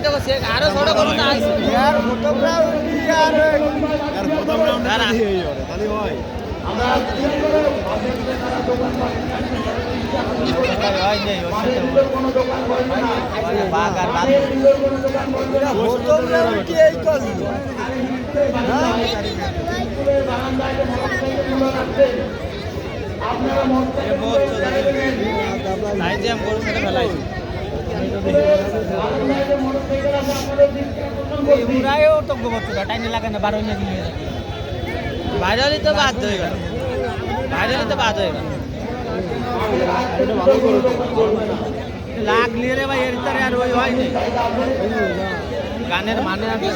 তো সে আরো ছোট করুন না यार প্রথম রাউন্ড यार यार প্রথম রাউন্ড দিয়ে হবে তাহলে হয় হয় নেই ওর সাথে বাঘ আর বাঘ প্রথম রাউন্ড কি এই করলো তাই যে আমি গরুর সাথে ফেলাইছি উড়াইও তো গোবর টাইনে লাগে না 12 মিনিট দিয়ে বাইরে হলে তো বাদ হয়ে গেল বাইরে হলে তো বাদ হয়ে গেল লাখ নিয়ে রে ভাই এর ভিতরে আর ওই হয় না গানের মানে আছে